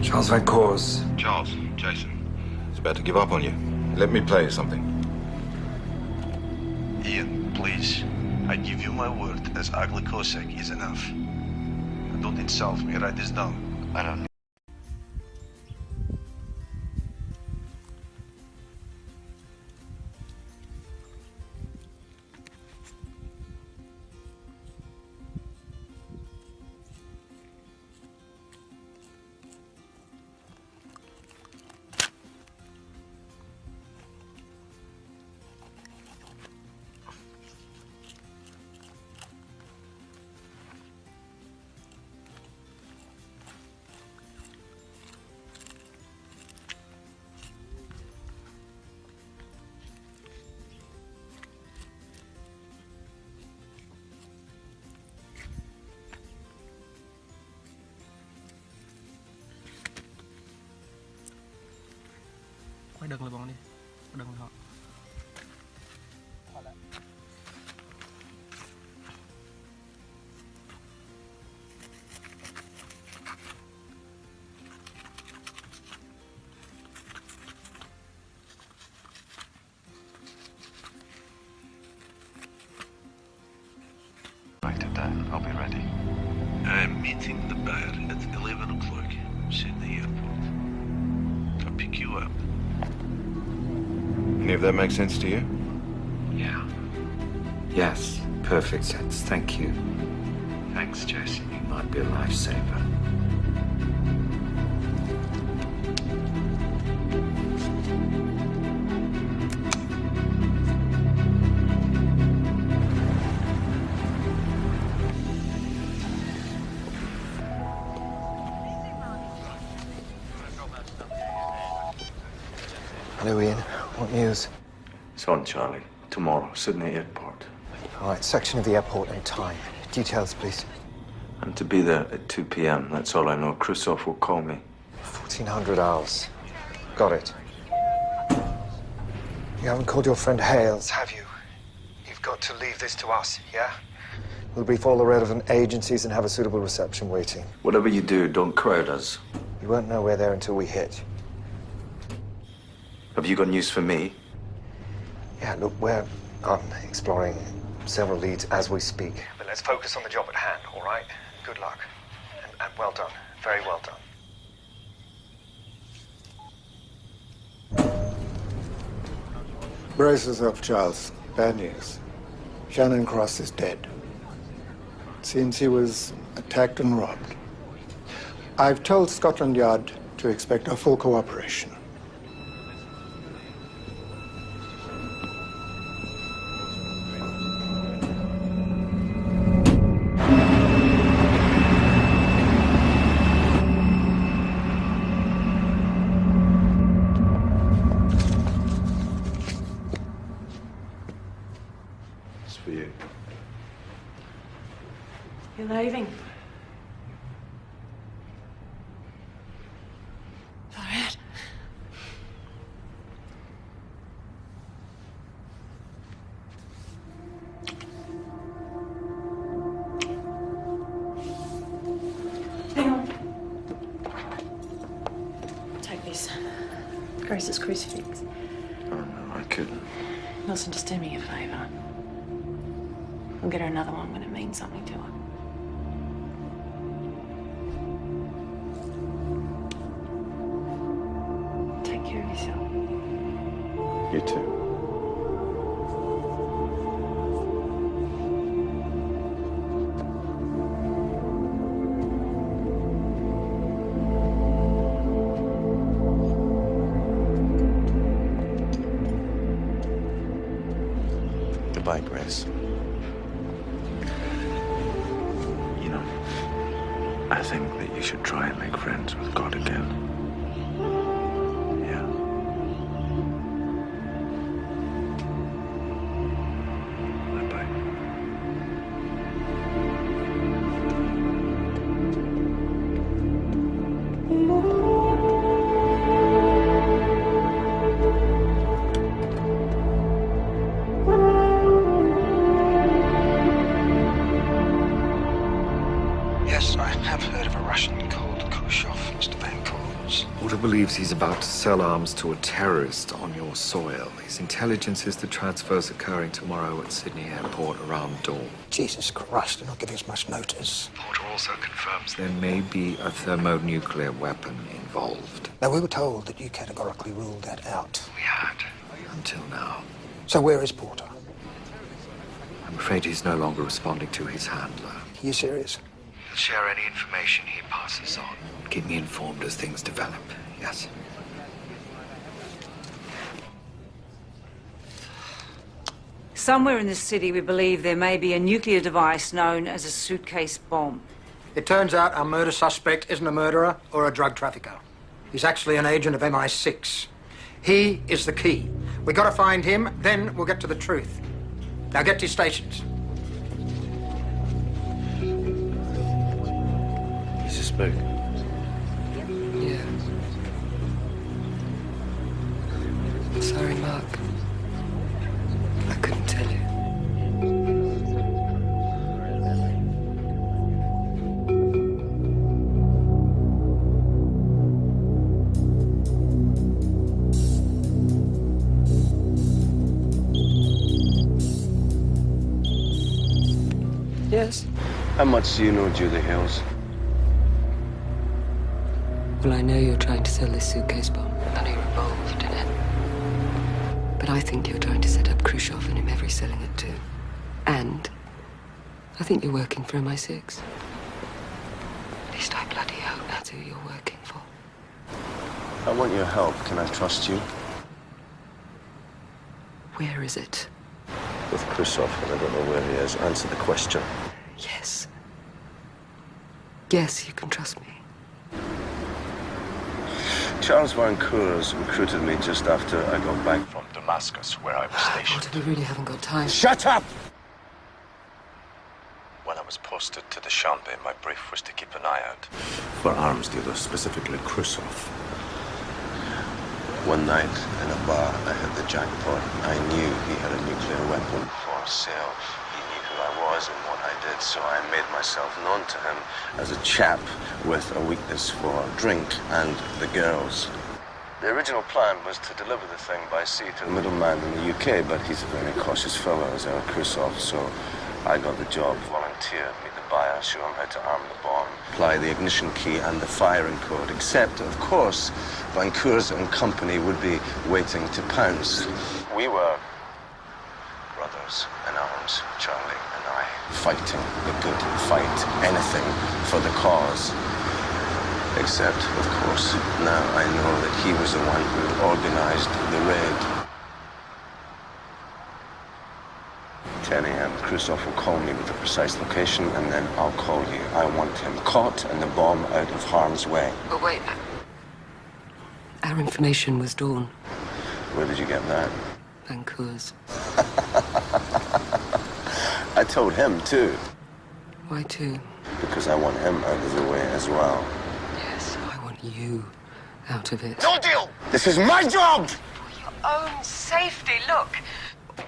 Charles Van Coors. Charles, Jason. He's about to give up on you. Let me play you something. Ian, please. I give you my word, as ugly Cossack is enough. Don't insult me. Write this down. I don't. Mới đừng là bọn đi. Đừng là họ. Right at that. I'll be ready. I'm meeting the buyer at 11 o'clock, Sydney Airport. I'll pick you up. Any of that make sense to you? Yeah. Yes, perfect sense. Thank you. Thanks, Jesse. You might be a lifesaver. Hello, Ian. What news? It's on, Charlie. Tomorrow, Sydney Airport. All right, section of the airport and time. Details, please. I'm to be there at 2 p.m. That's all I know. Khrushchev will call me. 1400 hours. Got it. You haven't called your friend Hales, have you? You've got to leave this to us, yeah? We'll brief all the relevant agencies and have a suitable reception waiting. Whatever you do, don't crowd us. You won't know we're there until we hit. Have you got news for me? Yeah, look, we're exploring several leads as we speak. But let's focus on the job at hand, all right? Good luck. And well done. Very well done. Brace yourself, Charles. Bad news. Shannon Cross is dead. It seems he was attacked and robbed. I've told Scotland Yard to expect our full cooperation. It's for you. You're leaving. Far out. Hang on. Take this. Grace's crucifix. Oh, no, I couldn't. Wilson, just do me a favour. We'll get her another one when it means something to her. Take care of yourself. You too. Goodbye, Grace. You know, I think that you should try and make friends with God again. Yeah. Bye-bye. Yes, I have heard of a Russian called Khrushchev, Mr. Van Coles. Porter believes he's about to sell arms to a terrorist on your soil. His intelligence is the transfers occurring tomorrow at Sydney Airport around dawn. Jesus Christ, they're not giving us much notice. Porter also confirms there may be a thermonuclear weapon involved. Now, we were told that you categorically ruled that out. We had, until now. So where is Porter? I'm afraid he's no longer responding to his handler. Are you serious? He'll share any information he passes on. Keep me informed as things develop, yes. Somewhere in this city, we believe there may be a nuclear device known as a suitcase bomb. It turns out our murder suspect isn't a murderer or a drug trafficker. He's actually an agent of MI6. He is the key. We've got to find him, then we'll get to the truth. Now get to your stations. He's a spook. Yeah. luck. I couldn't tell you. Yes? How much do you know Julie Hills? Well, I know you're trying to sell this suitcase bomb, and you're involved in it. But I think you're trying to set up Khrushchev and him every selling it too. And I think you're working for MI6. At least I bloody hope that's who you're working for. I want your help. Can I trust you? Where is it? With Khrushchev, and I don't know where he is. Answer the question. Yes. Yes, you can trust me. Charles Van Coors recruited me just after I got back from Damascus, where I was stationed. God, we really haven't got time. Shut up! When I was posted to the Shambi, my brief was to keep an eye out For arms dealers, specifically Khrushchev. One night in a bar, I hit the jackpot. I knew he had a nuclear weapon for sale. He knew who I was and what I did, so I made myself known to him as a chap with a weakness for drink and the girls. The original plan was to deliver the thing by sea to a middleman in the UK, but he's a very cautious fellow, as our Khrushchev, so I got the job, volunteered, meet the buyer, show him how to arm the bomb, apply the ignition key and the firing code, except, of course, Van Coors and company would be waiting to pounce. We were brothers in arms, Charlie and I, fighting the good fight, anything for the cause. Except, of course, now I know that he was the one who organized the raid. 10 a.m. Khrushchev will call me with the precise location, and then I'll call you. I want him caught and the bomb out of harm's way. But wait. Our information was Dawn. Where did you get that? Van Coors. I told him, too. Why too? Because I want him out of the way as well. Yes, I want you out of it. No deal! This is my job! For your own safety, look.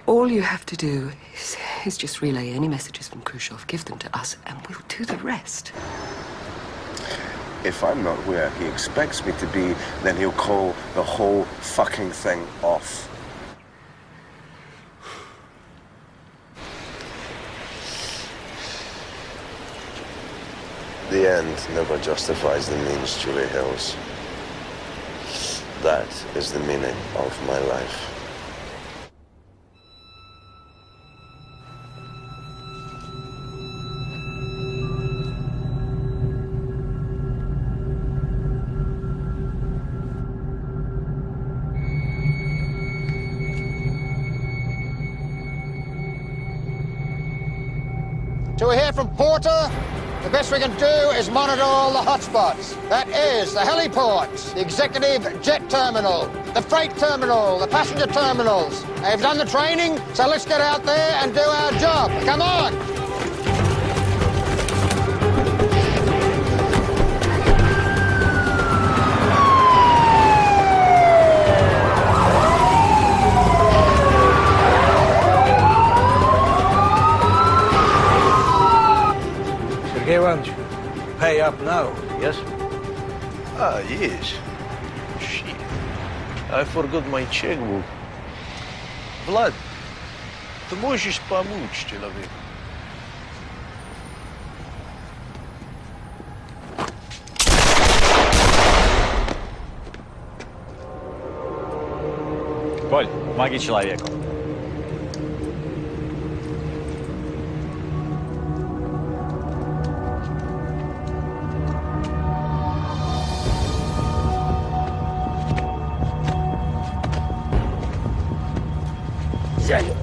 All you have to do is just relay any messages from Khrushchev, give them to us, and we'll do the rest. If I'm not where he expects me to be, then he'll call the whole fucking thing off. The end never justifies the means, Julie Hills. That is the meaning of my life. Till we hear from Porter, the best we can do is monitor all the hotspots. That is the heliports, the executive jet terminal, the freight terminal, the passenger terminals. They've done the training, so let's get out there and do our job. Come on! Ivанович, pay up now, yes? Ah, yes. Shit. I forgot my checkbook. Vlad, ты можешь помочь человеку? Коль, помоги человеку. Дядя.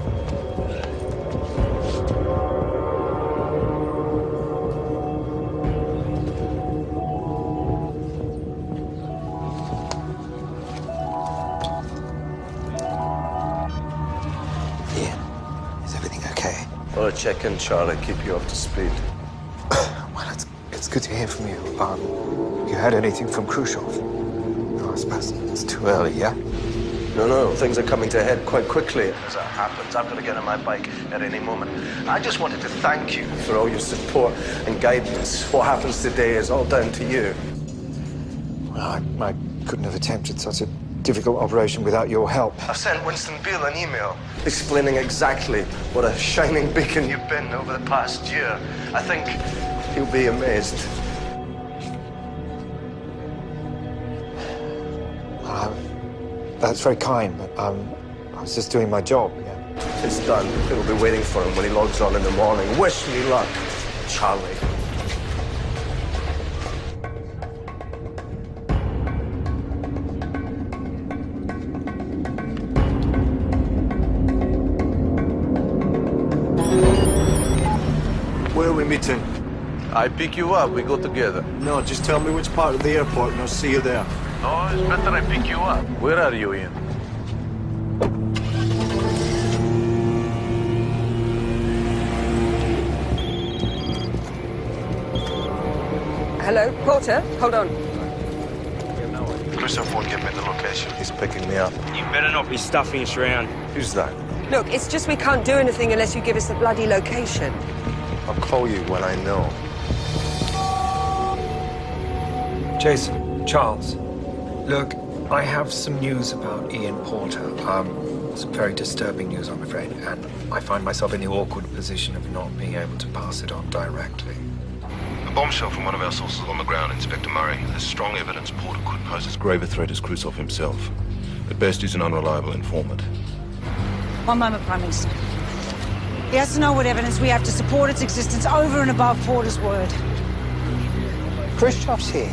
Is everything okay? I'll check in, Charlie. Keep you up to speed. Well, it's good to hear from you. You heard anything from Khrushchev? No, I suppose it's too early, yeah? No, things are coming to a head quite quickly. As that happens, I've got to get on my bike at any moment. I just wanted to thank you for all your support and guidance. What happens today is all down to you. Well, I couldn't have attempted such a difficult operation without your help. I've sent Winston Beale an email explaining exactly what a shining beacon you've been over the past year. I think he'll be amazed. That's very kind, but I was just doing my job. Yeah. It's done. It'll be waiting for him when he logs on in the morning. Wish me luck, Charlie. Where are we meeting? I pick you up, we go together. No, just tell me which part of the airport and I'll see you there. No, it's better I pick you up. Where are you, Ian? Hello, Porter? Hold on. Christoph won't give me the location. He's picking me up. You better not be stuffing us around. Who's that? Look, it's just we can't do anything unless you give us the bloody location. I'll call you when I know. Jason, Charles, look, I have some news about Ian Porter. Some very disturbing news, I'm afraid, and I find myself in the awkward position of not being able to pass it on directly. A bombshell from one of our sources on the ground, Inspector Murray. There's strong evidence Porter could pose as grave a threat as Khrushchev himself. At best, he's an unreliable informant. One moment, Prime Minister. He has to know what evidence we have to support its existence over and above Porter's word. Khrushchev's here.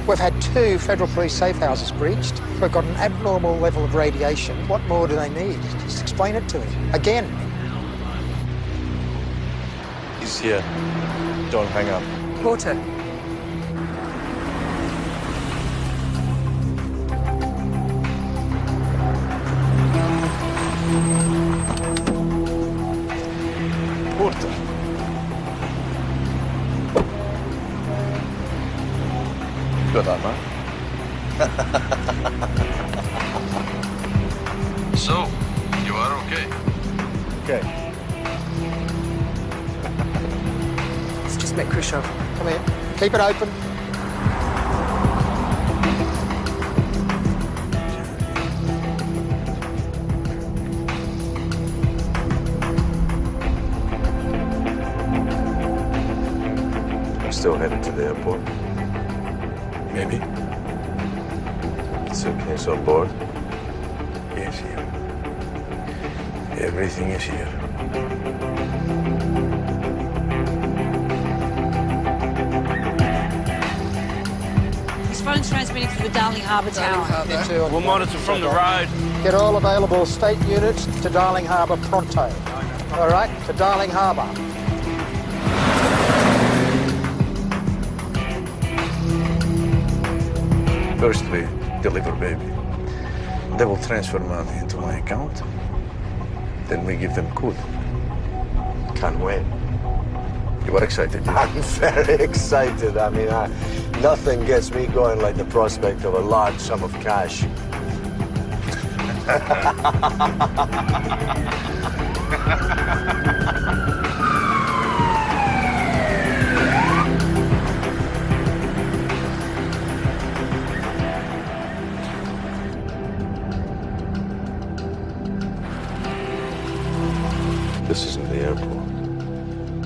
We've had 2 federal police safe houses breached. We've got an abnormal level of radiation. What more do they need? Just explain it to him. Again. He's here. Don't hang up. Porter. Porter. Got that, man. So, you are okay? Okay. Let's just met Khrushchev. Come here. Keep it open. I'm still headed to the airport. Maybe. Suitcase on board. Yes, here. Everything is here. His phone's transmitting from the Darling Harbour Tower. We'll monitor from the road. Get all available state units to Darling Harbour pronto. All right, to Darling Harbour. First we deliver baby. They will transfer money into my account. Then we give them code. Can't wait. You are excited? I'm very excited. I mean, nothing gets me going like the prospect of a large sum of cash. This isn't the airport.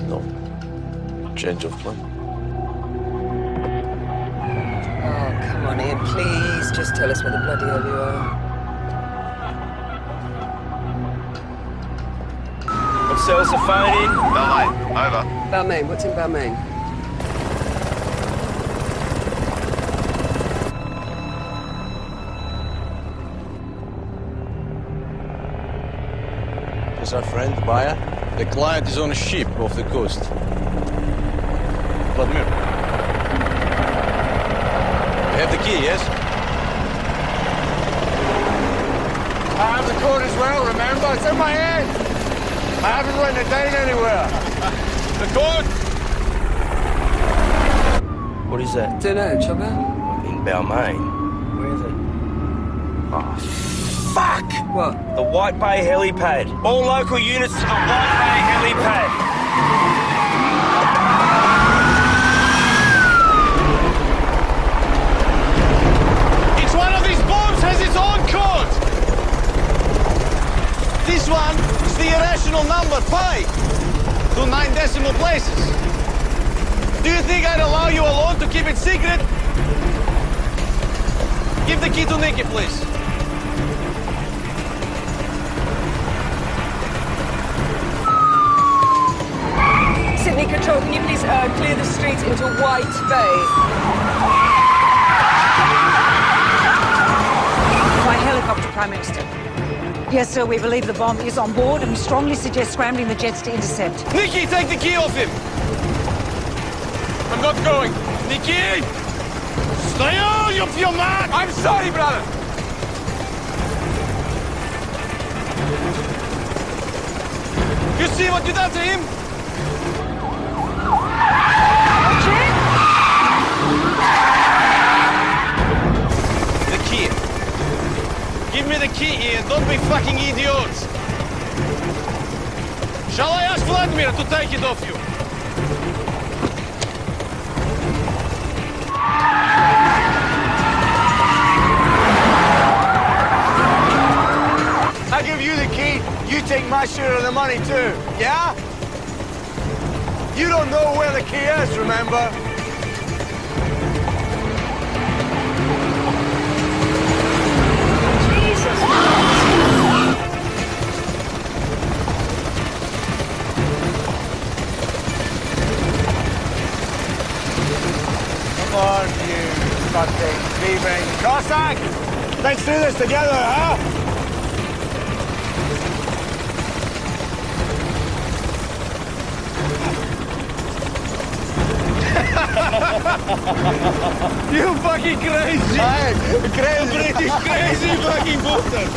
No. Change of plan. Oh, come on, Ian, please. Just tell us where the bloody hell you are. What cell's the phone in? Balmain, over. Balmain, what's in Balmain? Is our friend, the buyer? The client is on a ship off the coast. Vladimir. You have the key, yes? I have the code as well, remember? It's in my head. I haven't written it down anywhere. The code! What is that? Dunno, Chopper. In Balmain. Where is it? Oh, Fuck! What? The White Bay helipad. All local units to the White Bay helipad. Each one of these bombs has its own code. This one is the irrational number pi to 9 decimal places. Do you think I'd allow you alone to keep it secret? Give the key to Nikki, please. Sydney Control, can you please clear the streets into White Bay? By helicopter, Prime Minister. Yes, sir, we believe the bomb is on board and we strongly suggest scrambling the jets to intercept. Nikki, take the key off him! I'm not going. Nikki! Stay on, you feel mad! I'm sorry, brother! You see what you done to him? The key. Give me the key, Ian. Don't be fucking idiots. Shall I ask Vladimir to take it off you? I give you the key, you take my share of the money too, yeah? You don't know where the key is, remember? Jesus! Come on, you fucking thieving Cossack! Let's do this together, huh? You fucking crazy! Hey, crazy! British crazy fucking bastard!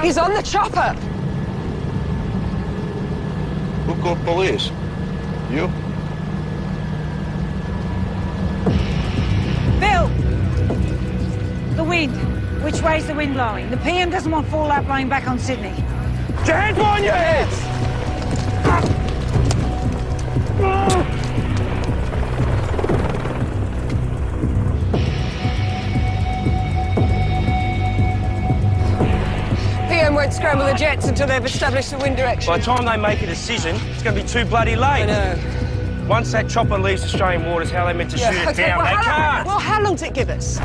He's on the chopper! Who called police? You? Bill! The wind. Which way's the wind blowing? The PM doesn't want fallout blowing back on Sydney. Get your hands on your heads! PM won't scramble the jets until they've established the wind direction. By the time they make a decision, it's going to be too bloody late. I know. Once that chopper leaves Australian waters, how are they meant to shoot it down? Well, They can't! Well, how long does it give us?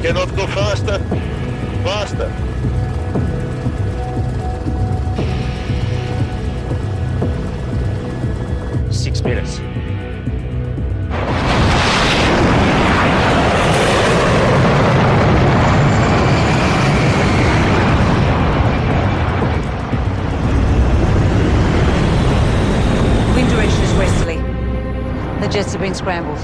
Cannot go faster. Faster. Six minutes. Wind direction is westerly. The jets have been scrambled.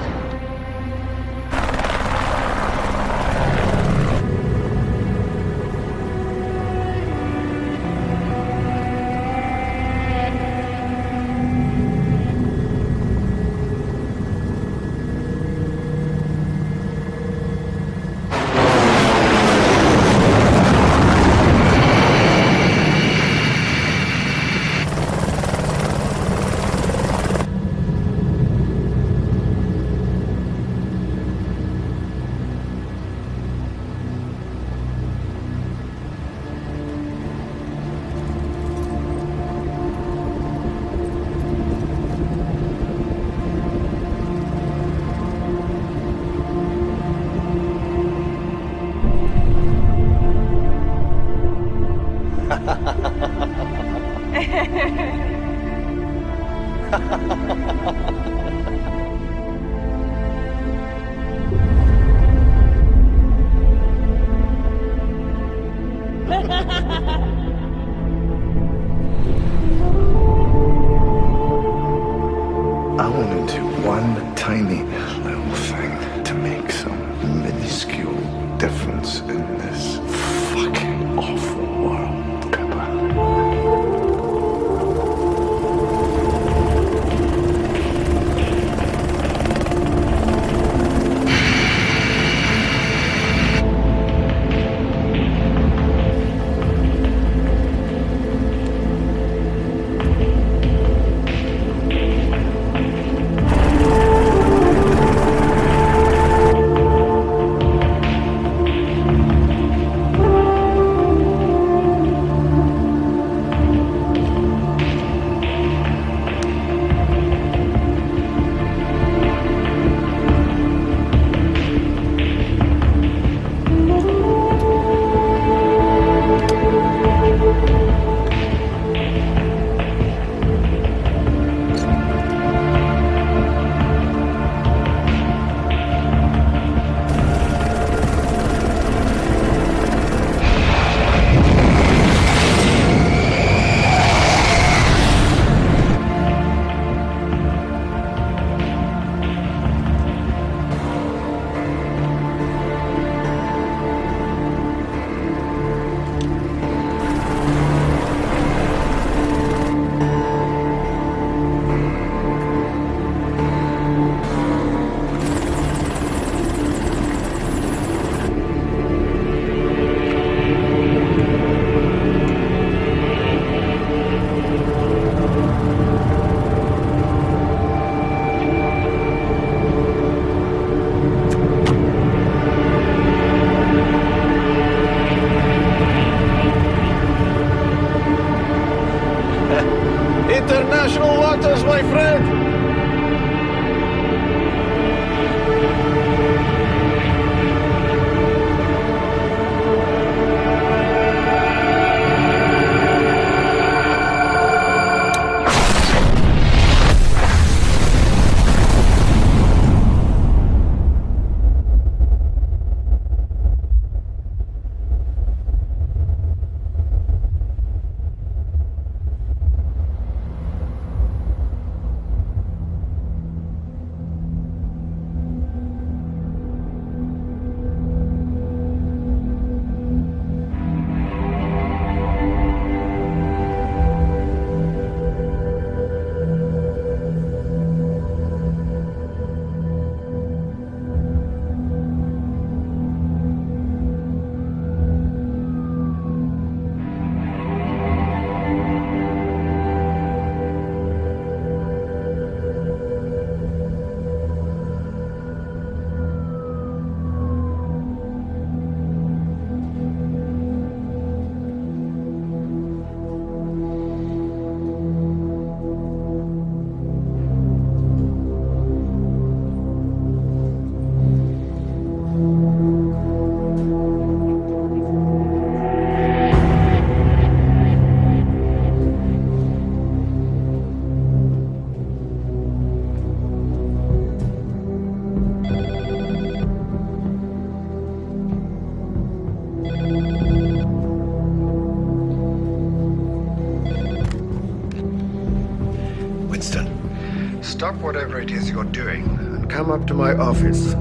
Stop whatever it is you're doing and come up to my office